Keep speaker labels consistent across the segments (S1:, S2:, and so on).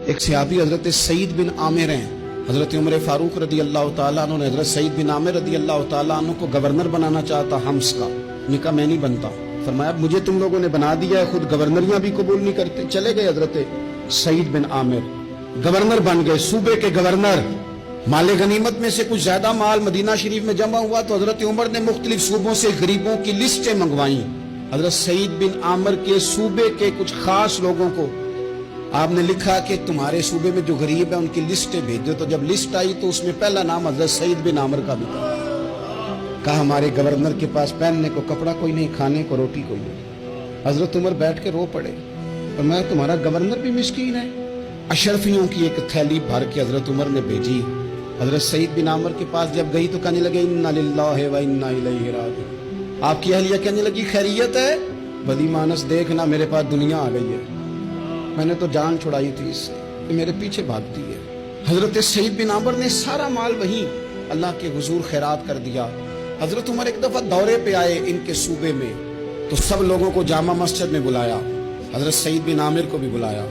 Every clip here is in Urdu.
S1: ایک صحابی حضرت سعید بن عامر ہیں، حضرت عمر فاروق رضی اللہ تعالیٰ عنہ نے حضرت سعید بن عامر رضی اللہ تعالیٰ عنہ کو گورنر بنانا چاہتا حمص کا. نے کہا میں نہیں بنتا. فرمایا مجھے تم لوگوں نے بنا دیا ہے، خود گورنریاں بھی قبول نہیں کرتے. چلے گئے حضرت سعید بن عامر، گورنر بن گئے، صوبے کے گورنر. مال غنیمت میں سے کچھ زیادہ مال مدینہ شریف میں جمع ہوا تو حضرت عمر نے مختلف صوبوں سے غریبوں کی لسٹیں منگوائیں. حضرت سعید بن عامر کے صوبے کے کچھ خاص لوگوں کو آپ نے لکھا کہ تمہارے صوبے میں جو غریب ہیں ان کی لسٹیں بھیج دو. تو جب لسٹ آئی تو اس میں پہلا نام حضرت سعید بن عامر کا بھی تھا. کہا ہمارے گورنر کے پاس پہننے کو کپڑا کوئی نہیں، کھانے کو روٹی کوئی نہیں. حضرت عمر بیٹھ کے رو پڑے اور میں تمہارا گورنر بھی مسکین ہے. اشرفیوں کی ایک تھیلی بھر کے حضرت عمر نے بھیجی. حضرت سعید بن عامر کے پاس جب گئی تو کہنے لگے انا للہ و انا الیہ راجعون. آپ کی اہلیہ کہنے لگی خیریت ہے؟ بلی مانس دیکھنا میرے پاس دنیا آ گئی ہے، میں نے تو جان چھڑائی تھی اس سے، یہ میرے پیچھے بھاگتی ہے. حضرت سعید بن عامر نے سارا مال وہیں اللہ کے حضور خیرات کر دیا. حضرت عمر ایک دفعہ دورے پہ آئے ان کے صوبے میں تو سب لوگوں کو جامع مسجد میں بلایا، حضرت سعید بن عامر کو بھی بلایا.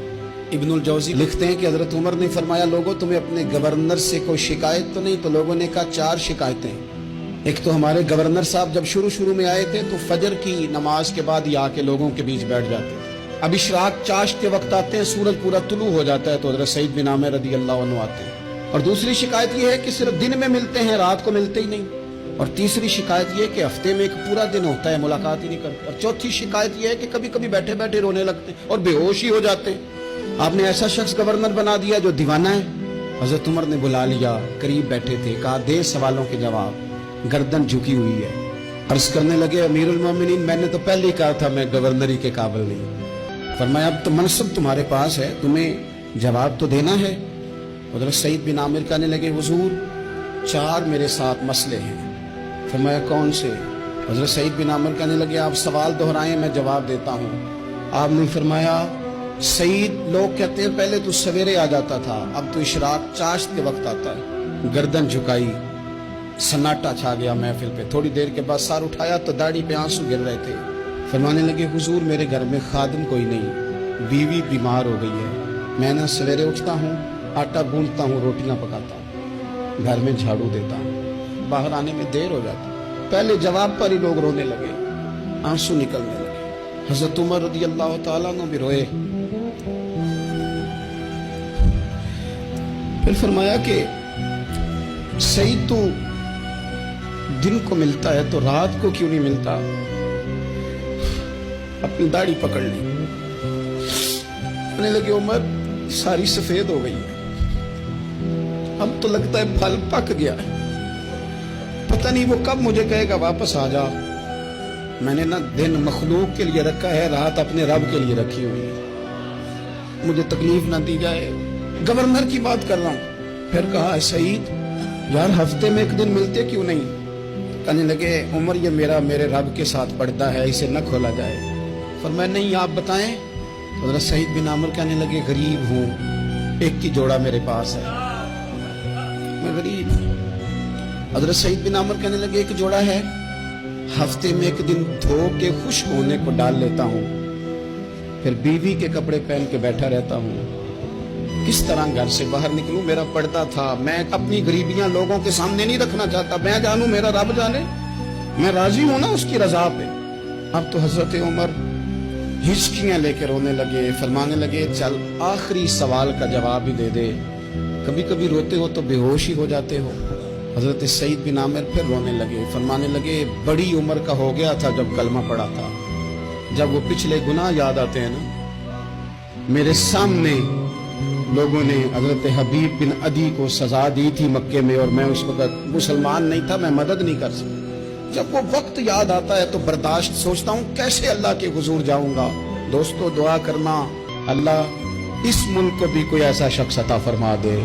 S1: ابن الجوزی لکھتے ہیں کہ حضرت عمر نے فرمایا لوگوں تمہیں اپنے گورنر سے کوئی شکایت تو نہیں؟ تو لوگوں نے کہا 4 شکایتیں. ایک تو ہمارے گورنر صاحب جب شروع میں آئے تھے تو فجر کی نماز کے بعد ہی آ کے لوگوں کے بیچ بیٹھ جاتے تھے. اب اشراق چاشت کے وقت آتے ہیں، سورج پورا طلوع ہو جاتا ہے تو حضرت سعید بن عامر رضی اللہ عنہ آتے ہیں. اور دوسری شکایت یہ ہے کہ صرف دن میں ملتے ہیں، رات کو ملتے ہی نہیں. اور تیسری شکایت یہ ہے کہ ہفتے میں ایک پورا دن ہوتا ہے ملاقات ہی نہیں کرتے. اور چوتھی شکایت یہ ہے کہ کبھی کبھی بیٹھے بیٹھے رونے لگتے ہیں اور بے ہوش ہی ہو جاتے ہیں. آپ نے ایسا شخص گورنر بنا دیا جو دیوانہ ہے. حضرت عمر نے بلا لیا، قریب بیٹھے تھے، کہا دے سوالوں کے جواب. گردن جھکی ہوئی ہے. عرض کرنے لگے امیر المومنین میں نے تو پہلے ہی کہا تھا میں گورنری کے قابل نہیں. فرمایا اب تو منصب تمہارے پاس ہے، تمہیں جواب تو دینا ہے. حضرت سعید بن عامر کہنے لگے حضور 4 میرے ساتھ مسئلے ہیں. فرمایا کون سے؟ حضرت سعید بن عامر کہنے لگے آپ سوال دہرائیں میں جواب دیتا ہوں. آپ نے فرمایا سعید لوگ کہتے ہیں پہلے تو سویرے آ جاتا تھا، اب تو اشراق چاشت کے وقت آتا ہے. گردن جھکائی، سناٹا چھا گیا محفل پہ. تھوڑی دیر کے بعد سر اٹھایا تو داڑھی پہ آنسو گر رہے تھے. فرمانے لگے حضور میرے گھر میں خادم کوئی نہیں، بیوی بیمار ہو گئی ہے. میں نہ سویرے اٹھتا ہوں، آٹا گوندتا ہوں، روٹیاں پکاتا ہوں، گھر میں جھاڑو دیتا ہوں، باہر آنے میں دیر ہو جاتی. پہلے جواب پر ہی لوگ رونے لگے، آنسو نکلنے لگے. حضرت عمر رضی اللہ تعالیٰ عنہ بھی روئے. پھر فرمایا کہ سعید تو دن کو ملتا ہے تو رات کو کیوں نہیں ملتا؟ اپنی داڑھی پکڑ لی. کہنے لگے عمر ساری سفید ہو گئی ہے، اب تو لگتا ہے پھل پک گیا ہے، پتہ نہیں وہ کب مجھے کہے گا واپس آ جا. میں نے نا دن مخلوق کے لیے رکھا ہے، رات اپنے رب کے لیے رکھی ہوئی ہے، مجھے تکلیف نہ دی جائے. گورنر کی بات کر رہا ہوں. پھر کہا سعید یار ہفتے میں ایک دن ملتے کیوں نہیں؟ کہنے لگے عمر یہ میرے رب کے ساتھ پڑتا ہے، اسے نہ کھولا جائے. فرمایا نہیں آپ بتائیں. حضرت سعید بن عامر کہنے لگے غریب ہوں، ایک کی جوڑا میرے پاس ہے، میں غریب ہوں. حضرت سعید بن عامر کہنے لگے ایک جوڑا ہے، ہفتے میں ایک دن دھو کے خشک ہونے کو ڈال لیتا ہوں، پھر بیوی کے کپڑے پہن کے بیٹھا رہتا ہوں. کس طرح گھر سے باہر نکلوں؟ میرا پردہ تھا، میں اپنی غریبیاں لوگوں کے سامنے نہیں رکھنا چاہتا. میں جانوں میرا رب جانے، میں راضی ہوں نا اس کی رضا پہ. اب تو حضرت عمر ہچکیاں لے کے رونے لگے. فرمانے لگے چل آخری سوال کا جواب ہی دے دے، کبھی کبھی روتے ہو تو بے ہوش ہی ہو جاتے ہو. حضرت سعید بن عامر پھر رونے لگے. فرمانے لگے بڑی عمر کا ہو گیا تھا جب کلمہ پڑا تھا. جب وہ پچھلے گناہ یاد آتے ہیں نا، میرے سامنے لوگوں نے حضرت حبیب بن عدی کو سزا دی تھی مکے میں، اور میں اس وقت مسلمان نہیں تھا، میں مدد نہیں کر سکتا. جب وہ وقت یاد آتا ہے تو برداشت سوچتا ہوں کیسے اللہ کے حضور جاؤں گا. دوستو دعا کرنا اللہ اس ملک کو بھی کوئی ایسا شخص عطا فرما دے